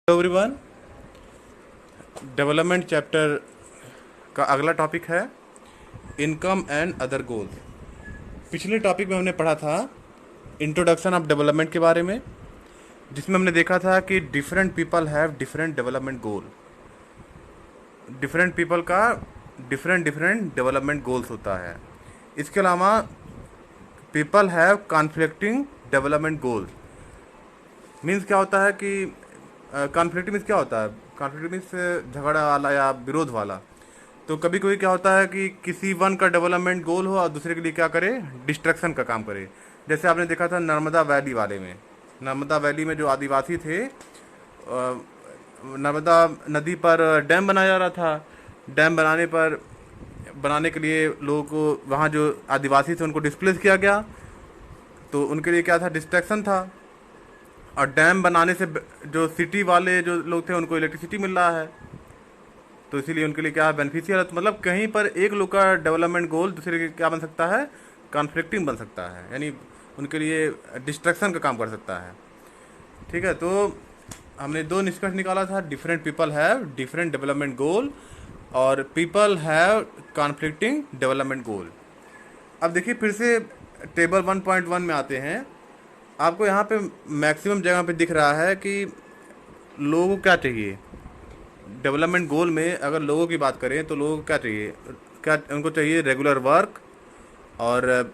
Everyone, development chapter का अगला topic है इनकम एंड अदर गोल्स। पिछले टॉपिक में हमने पढ़ा था इंट्रोडक्शन ऑफ डेवलपमेंट के बारे में, जिसमें हमने देखा था कि different people have different development goal. Different people का डिफरेंट डिफरेंट डेवलपमेंट गोल्स होता है। इसके अलावा people have conflicting development goals. Means क्या होता है कि कॉन्फ्लिक्ट मीन्स क्या होता है? कॉन्फ्लिक्ट मीन्स झगड़ा वाला या विरोध वाला। तो कभी कभी क्या होता है कि किसी वन का डेवलपमेंट गोल हो और दूसरे के लिए क्या करे, डिस्ट्रक्शन का काम करे। जैसे आपने देखा था नर्मदा वैली वाले में। नर्मदा वैली में जो आदिवासी थे, नर्मदा नदी पर डैम बनाया जा रहा था। डैम बनाने के लिए लोगों को, वहाँ जो आदिवासी थे उनको डिस्प्लेस किया गया। तो उनके लिए क्या था, डिस्ट्रैक्शन था। और डैम बनाने से जो सिटी वाले जो लोग थे उनको इलेक्ट्रिसिटी मिल रहा है, तो इसीलिए उनके लिए क्या है, बेनिफिशियल है। तो मतलब कहीं पर एक लोग का डेवलपमेंट गोल दूसरे के क्या बन सकता है, कॉन्फ्लिक्टिंग बन सकता है, यानी उनके लिए डिस्ट्रक्शन का काम कर सकता है। ठीक है, तो हमने दो निष्कर्ष निकाला था, different people have different development goal और people have conflicting development goal. अब देखिए फिर से टेबल 1.1 में आते हैं। आपको यहाँ पे मैक्सिमम जगह पे दिख रहा है कि लोगों को क्या चाहिए डेवलपमेंट गोल में। अगर लोगों की बात करें तो लोगों को क्या चाहिए, क्या उनको चाहिए, रेगुलर वर्क और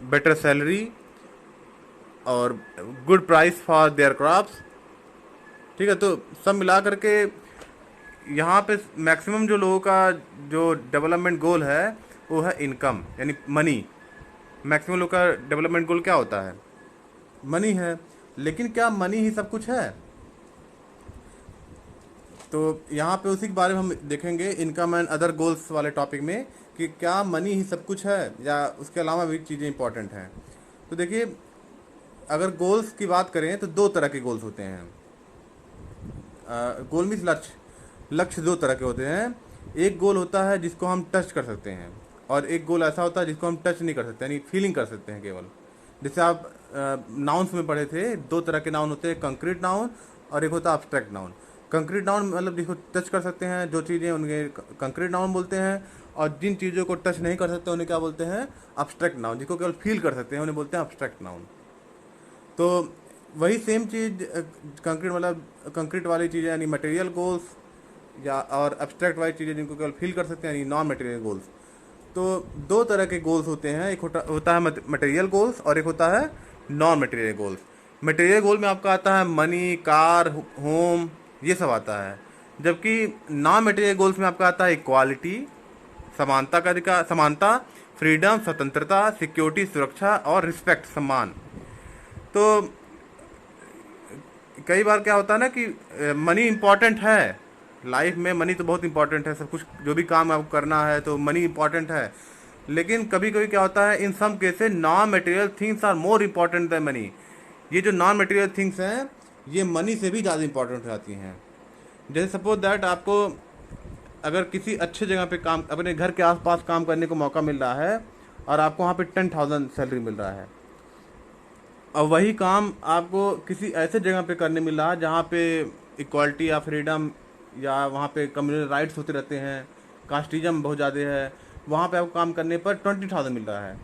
बेटर सैलरी और good price for their crops. ठीक है, तो सब मिला करके यहाँ पे मैक्सिमम जो लोगों का जो डेवलपमेंट गोल है वो है इनकम, यानी मनी। मैक्सिमम लोगों का डेवलपमेंट गोल क्या होता है, मनी है। लेकिन क्या मनी ही सब कुछ है? तो यहाँ पे उसी के बारे में हम देखेंगे इनकम एंड अदर गोल्स वाले टॉपिक में, कि क्या मनी ही सब कुछ है या उसके अलावा भी चीज़ें इंपॉर्टेंट हैं। तो देखिए, अगर गोल्स की बात करें तो दो तरह के गोल्स होते हैं। गोल मीन्स लक्ष्य। लक्ष्य दो तरह के होते हैं। एक गोल होता है जिसको हम टच कर सकते हैं, और एक गोल ऐसा होता है जिसको हम टच नहीं कर सकते, यानी फीलिंग कर सकते हैं केवल। जैसे आप नाउन्स में पढ़े थे, दो तरह के नाउन होते हैं, कंक्रीट नाउन और एक होता है अब्स्ट्रैक्ट नाउन। कंक्रीट नाउन मतलब जिसको टच कर सकते हैं, जो चीज़ें उनके कंक्रीट नाउन बोलते हैं, और जिन चीज़ों को टच नहीं कर सकते उन्हें क्या बोलते हैं, अब्स्ट्रैक्ट नाउन। जिसको केवल फील कर सकते हैं उन्हें बोलते हैं अब्स्ट्रैक्ट नाउन। तो वही सेम चीज़ कंक्रीट मतलब कंक्रीट वाली चीज़ें यानी मटेरियल गोल्स, या और अब्स्ट्रैक्ट वाली चीज़ें जिनको केवल फील कर सकते हैं यानी नॉन मटेरियल गोल्स। तो दो तरह के गोल्स होते हैं, एक होता है मटेरियल गोल्स और एक होता है नॉन मटेरियल गोल्स। मटेरियल गोल में आपका आता है मनी, कार, होम, ये सब आता है। जबकि नॉन मटेरियल गोल्स में आपका आता है इक्वालिटी, समानता का अधिकार, समानता, फ्रीडम, स्वतंत्रता, सिक्योरिटी, सुरक्षा और रिस्पेक्ट, सम्मान। तो कई बार क्या होता है ना कि मनी इंपॉर्टेंट है लाइफ में। मनी तो बहुत इंपॉर्टेंट है, सब कुछ जो भी काम आपको करना है तो मनी इंपॉर्टेंट है। लेकिन कभी कभी क्या होता है, in some cases non material things are more important than money. ये जो नॉन मटेरियल थिंग्स हैं ये मनी से भी ज़्यादा इंपॉर्टेंट हो जाती हैं। जैसे सपोज दैट आपको अगर किसी अच्छे जगह पे काम, अपने घर के आसपास काम करने को मौका मिल रहा है और आपको वहाँ पे 10,000 सैलरी मिल रहा है, और वही काम आपको किसी ऐसे जगह पे करने मिल रहा है जहाँ पे इक्वालिटी या फ्रीडम या वहाँ पे कम्युनल राइट्स होते रहते हैं, कास्टिज्म बहुत ज़्यादा है, वहाँ पे आपको काम करने पर 20,000 मिल रहा है।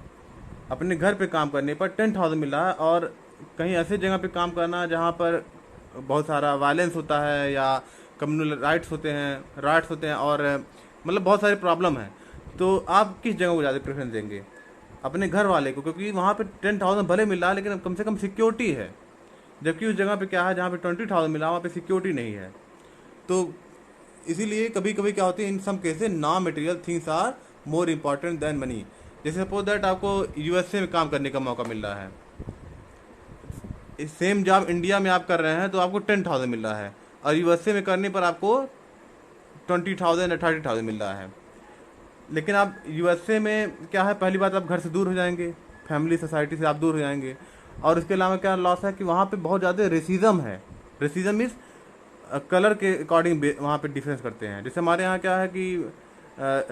अपने घर पे काम करने पर 10,000 मिल रहा है, और कहीं ऐसे जगह पे काम करना जहाँ पर बहुत सारा वायलेंस होता है या कम्युनल राइट्स होते हैं और मतलब बहुत सारे प्रॉब्लम है। तो आप किस जगह को ज़्यादा प्रेफरेंस देंगे? अपने घर वाले को, क्योंकि वहाँ पे 10,000 भले मिल रहा है लेकिन कम से कम सिक्योरिटी है। जबकि उस जगह पे क्या है जहाँ पे 20,000 मिला वहाँ पे सिक्योरिटी नहीं है। तो इसीलिए कभी कभी क्या होती है, in some cases non material things are more important than money. जैसे सपोज दैट आपको यूएसए में काम करने का मौका मिल रहा है, सेम जॉब इंडिया में आप कर रहे हैं तो आपको 10,000 मिल रहा है, और यूएसए में करने पर आपको 20,000 या 30,000 मिल रहा है। लेकिन आप यूएसए में क्या है, पहली बात आप घर से दूर हो जाएंगे, फैमिली सोसाइटी से आप दूर हो जाएंगे, और उसके अलावा क्या लॉस है कि वहाँ पे बहुत ज़्यादा रेसिज्म है। रेसिज्म मीन्स कलर के अकॉर्डिंग वहाँ पे डिफरेंस करते हैं। जैसे हमारे यहाँ क्या है कि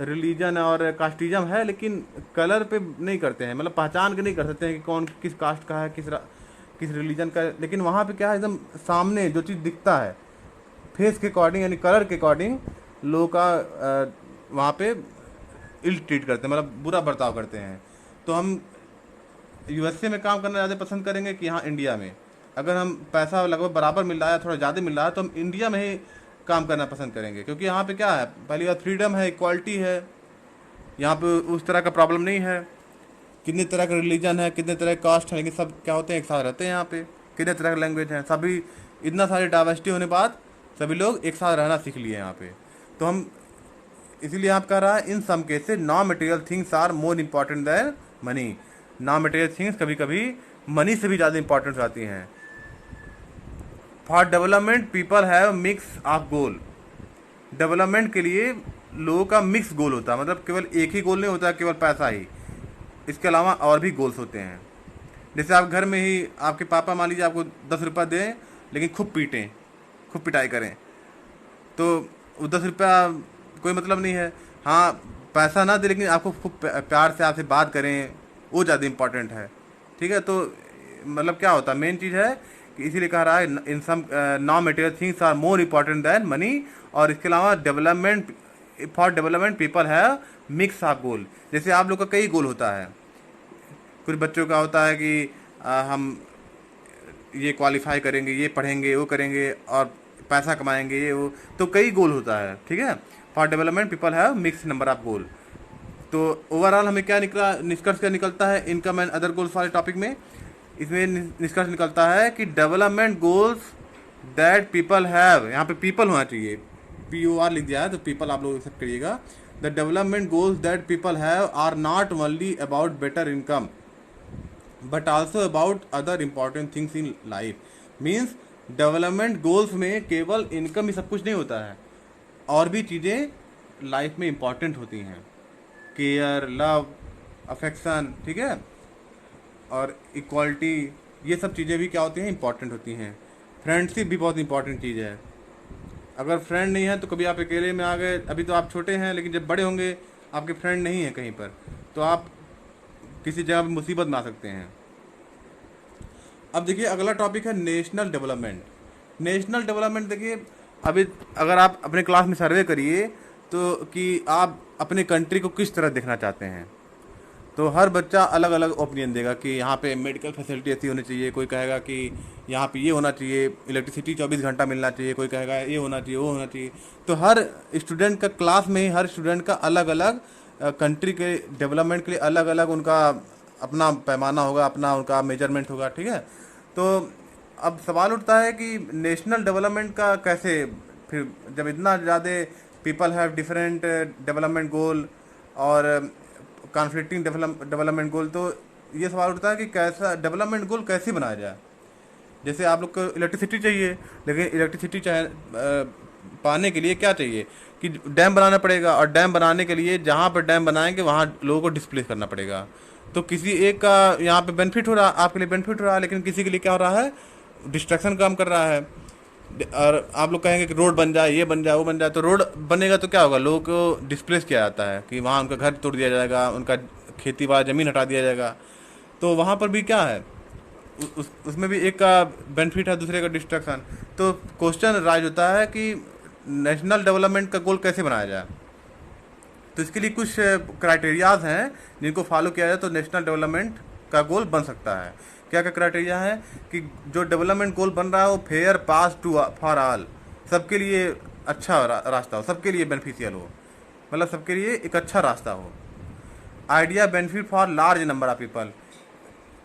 रिलीजन और कास्टिज्म है, लेकिन कलर पे नहीं करते हैं, मतलब पहचान के नहीं कर सकते हैं कि कौन किस कास्ट का है, किस रिलीजन का, लेकिन वहाँ पे क्या है एकदम सामने जो चीज़ दिखता है फेस के अकॉर्डिंग यानी कलर के अकॉर्डिंग लोगों का वहाँ पे इल ट्रीट करते हैं, मतलब बुरा बर्ताव करते हैं। तो हम यूएसए में काम करना ज़्यादा पसंद करेंगे कि यहाँ इंडिया में? अगर हम पैसा लगभग बराबर मिल रहा है, थोड़ा ज़्यादा मिल रहा है, तो हम इंडिया में ही काम करना पसंद करेंगे, क्योंकि यहाँ पे क्या है, पहली बात फ्रीडम है, इक्वालिटी है, यहाँ पे उस तरह का प्रॉब्लम नहीं है। कितने तरह का रिलीजन है, कितने तरह के कास्ट है, लेकिन सब क्या होते हैं, एक साथ रहते हैं यहाँ पे। कितने तरह के लैंग्वेज हैं, सभी इतना सारी डाइवर्सिटी होने के बाद सभी लोग एक साथ रहना सीख लिए यहाँ पे। तो हम इसीलिए आप कह रहा है in some cases non material things are more important than money. Non material things कभी कभी मनी से भी ज़्यादा इंपॉर्टेंट हो जाती हैं। For development people have mix of goal. Development के लिए लोगों का मिक्स गोल होता है, मतलब केवल एक ही गोल नहीं होता केवल पैसा ही, इसके अलावा और भी गोल्स होते हैं। जैसे आप घर में ही आपके पापा मान लीजिए आपको 10 रुपया दें, लेकिन खूब पीटें, खूब पिटाई करें, तो वो 10 रुपया कोई मतलब नहीं है। हाँ, पैसा ना दे लेकिन आपको खूब प्यार से आपसे बात करें, वो ज़्यादा इम्पॉर्टेंट है। ठीक है, तो मतलब क्या होता है, मेन चीज़ है कि इसीलिए कह रहा है in some non material things are more important than money. और इसके अलावा development for development people have mix of goal. जैसे आप लोग का कई गोल होता है, कुछ बच्चों का होता है कि हम ये क्वालिफाई करेंगे, ये पढ़ेंगे, वो करेंगे और पैसा कमाएंगे, ये वो, तो कई गोल होता है। ठीक है, for development people have mix number of goal. तो ओवरऑल हमें क्या निष्कर्ष क्या निकलता है इनकम एंड अदर गोल्स वाले टॉपिक में? इसमें निष्कर्ष निकलता है कि development goals that people have, यहाँ पे पीपल होना चाहिए, POR लिख दिया है तो पीपल आप लोग एक्सेप्ट करिएगा। The development goals that people have are not only about better income but also about other important things in life. Means development goals में केवल इनकम ही सब कुछ नहीं होता है, और भी चीज़ें लाइफ में इम्पॉर्टेंट होती हैं, केयर, लव, अफेक्शन, ठीक है, और इक्वालिटी, ये सब चीज़ें भी क्या होती हैं, इंपॉर्टेंट होती हैं। फ्रेंडशिप भी बहुत इंपॉर्टेंट चीज़ है। अगर फ्रेंड नहीं है तो कभी आप अकेले में आ गए, अभी तो आप छोटे हैं, लेकिन जब बड़े होंगे आपके फ्रेंड नहीं है कहीं पर, तो आप किसी जगह पर मुसीबत में आ सकते हैं। अब देखिए अगला टॉपिक है नेशनल डेवलपमेंट। नेशनल डेवलपमेंट देखिए, अभी अगर आप अपने क्लास में सर्वे करिए तो कि आप अपने कंट्री को किस तरह देखना चाहते हैं, तो हर बच्चा अलग अलग ओपिनियन देगा कि यहाँ पे मेडिकल फैसिलिटी ऐसी होनी चाहिए, कोई कहेगा कि यहाँ पे ये होना चाहिए, इलेक्ट्रिसिटी 24 घंटा मिलना चाहिए, कोई कहेगा ये होना चाहिए, वो होना चाहिए। तो हर स्टूडेंट का क्लास में ही हर स्टूडेंट का अलग अलग कंट्री के डेवलपमेंट के लिए अलग अलग उनका अपना पैमाना होगा, अपना उनका मेजरमेंट होगा। ठीक है, तो अब सवाल उठता है कि नेशनल डेवलपमेंट का कैसे, फिर जब इतना ज़्यादा people have different development goal और कॉन्फ्लिक्टिंग डेवलपमेंट गोल, तो ये सवाल उठता है कि कैसा डेवलपमेंट गोल कैसे बनाया जाए। जैसे आप लोग को इलेक्ट्रिसिटी चाहिए, लेकिन इलेक्ट्रिसिटी पाने के लिए क्या चाहिए कि डैम बनाना पड़ेगा, और डैम बनाने के लिए जहाँ पर डैम बनाएंगे वहाँ लोगों को डिस्प्लेस करना पड़ेगा। तो किसी एक का यहाँ पे बेनिफिट हो रहा है, आपके लिए बेनिफिट हो रहा है, लेकिन किसी के लिए क्या हो रहा है, डिस्ट्रैक्शन काम कर रहा है। और आप लोग कहेंगे कि रोड बन जाए, ये बन जाए, वो बन जाए, तो रोड बनेगा तो क्या होगा, लोगों को डिस्प्लेस किया जाता है कि वहाँ उनका घर तोड़ दिया जाएगा, उनका खेती वाला ज़मीन हटा दिया जाएगा। तो वहाँ पर भी क्या है, उसमें भी एक का बेनिफिट है, दूसरे का डिस्ट्रक्शन। तो क्वेश्चन राइज होता है कि नेशनल डेवलपमेंट का गोल कैसे बनाया जाए। तो इसके लिए कुछ क्राइटेरियाज हैं जिनको फॉलो किया जाए तो नेशनल डेवलपमेंट का गोल बन सकता है। क्या क्या क्राइटेरिया है कि जो डेवलपमेंट गोल बन रहा है वो fair pass to for all, सबके लिए अच्छा रास्ता हो, सबके लिए बेनिफिशियल हो, मतलब सबके लिए एक अच्छा रास्ता हो। Idea benefit for large number of people,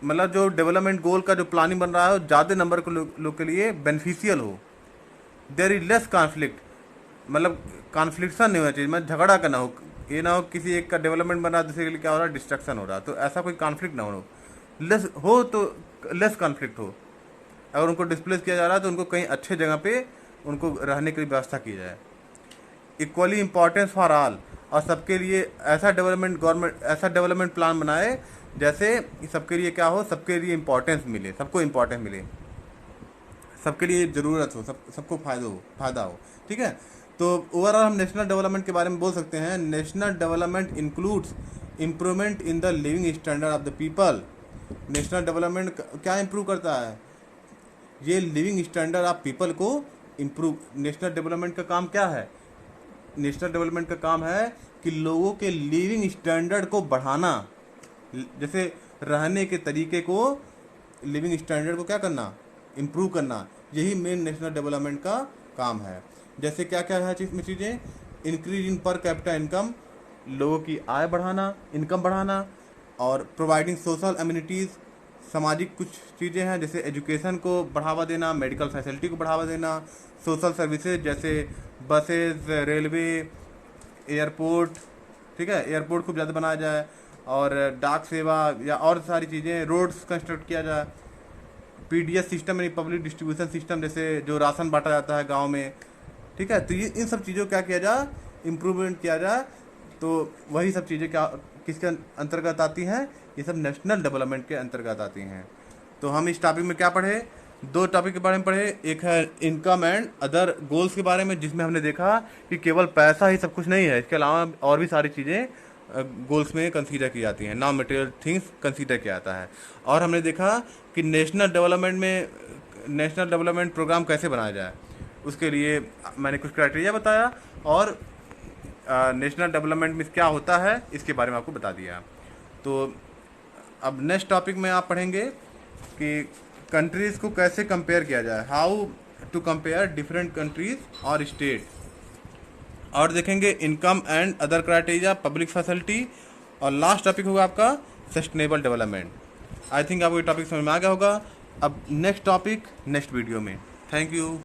मतलब जो डेवलपमेंट गोल का जो प्लानिंग बन रहा है वो ज़्यादा नंबर के लोग के लिए बेनिफिशियल हो। देयर इज लेस कॉन्फ्लिक्ट, मतलब कॉन्फ्लिक्शन नहीं होना चाहिए, मतलब झगड़ा का ना हो, ये ना हो किसी एक का डेवलपमेंट बन रहा है दूसरे के लिए क्या हो रहा है, डिस्ट्रक्शन हो रहा है। तो ऐसा कोई कॉन्फ्लिक्ट ना हो, लेस हो तो लेस कॉन्फ्लिक्ट हो। अगर उनको डिस्प्लेस किया जा रहा है तो उनको कहीं अच्छे जगह पे उनको रहने की व्यवस्था की जाए। इक्वली इम्पोर्टेंस फॉर ऑल, और सबके लिए ऐसा डेवलपमेंट प्लान बनाए जैसे सबके लिए क्या हो, सबके लिए इम्पोर्टेंस मिले, सबको इम्पोर्टेंस मिले, सबके लिए ज़रूरत हो, सबको फायदा हो। ठीक है, तो ओवरऑल हम नेशनल डेवलपमेंट के बारे में बोल सकते हैं, national development includes improvement in the living standard of the people national development क्या इम्प्रूव करता है? ये लिविंग स्टैंडर्ड ऑफ पीपल को इम्प्रूव। नेशनल डेवलपमेंट का काम क्या है? नेशनल डेवलपमेंट का काम है कि लोगों के लिविंग स्टैंडर्ड को बढ़ाना, जैसे रहने के तरीके को, लिविंग स्टैंडर्ड को क्या करना, इम्प्रूव करना। यही मेन नेशनल डेवलपमेंट का काम है। जैसे क्या क्या है इसमें चीज़ें? Increase in per capita income, लोगों की आय बढ़ाना, इनकम बढ़ाना, और प्रोवाइडिंग सोशल अम्यूनिटीज़, सामाजिक कुछ चीज़ें हैं जैसे एजुकेशन को बढ़ावा देना, मेडिकल फैसिलिटी को बढ़ावा देना, सोशल सर्विसेज जैसे बसेज, रेलवे, एयरपोर्ट, ठीक है, एयरपोर्ट खूब ज़्यादा बनाया जाए, और डाक सेवा या और सारी चीज़ें, रोड्स कंस्ट्रक्ट किया जाए, पीडीएस सिस्टम यानी पब्लिक डिस्ट्रीब्यूशन सिस्टम, जैसे जो राशन बांटा जाता है गांव में, ठीक है। तो ये इन सब चीज़ों को क्या किया जाए, इम्प्रूवमेंट किया जाए। तो वही सब चीज़ें क्या किसके अंतर्गत आती हैं? ये सब नेशनल डेवलपमेंट के अंतर्गत आती हैं। तो हम इस टॉपिक में क्या पढ़े? दो टॉपिक के बारे में पढ़े। एक है इनकम एंड अदर गोल्स के बारे में, जिसमें हमने देखा कि केवल पैसा ही सब कुछ नहीं है, इसके अलावा और भी सारी चीज़ें गोल्स में कंसीडर की जाती हैं, नॉन मटेरियल थिंग्स कंसीडर किया जाता है। और हमने देखा कि नेशनल डेवलपमेंट प्रोग्राम कैसे बनाया जाए, उसके लिए मैंने कुछ क्राइटेरिया बताया, और नेशनल डेवलपमेंट में क्या होता है इसके बारे में आपको बता दिया। तो अब नेक्स्ट टॉपिक में आप पढ़ेंगे कि कंट्रीज़ को कैसे कंपेयर किया जाए, how to compare different countries और स्टेट, और देखेंगे income and other criteria, public facility, और लास्ट टॉपिक होगा आपका सस्टेनेबल डेवलपमेंट। आई थिंक आपको ये टॉपिक समझ में आ गया होगा। अब नेक्स्ट टॉपिक नेक्स्ट वीडियो में। Thank you.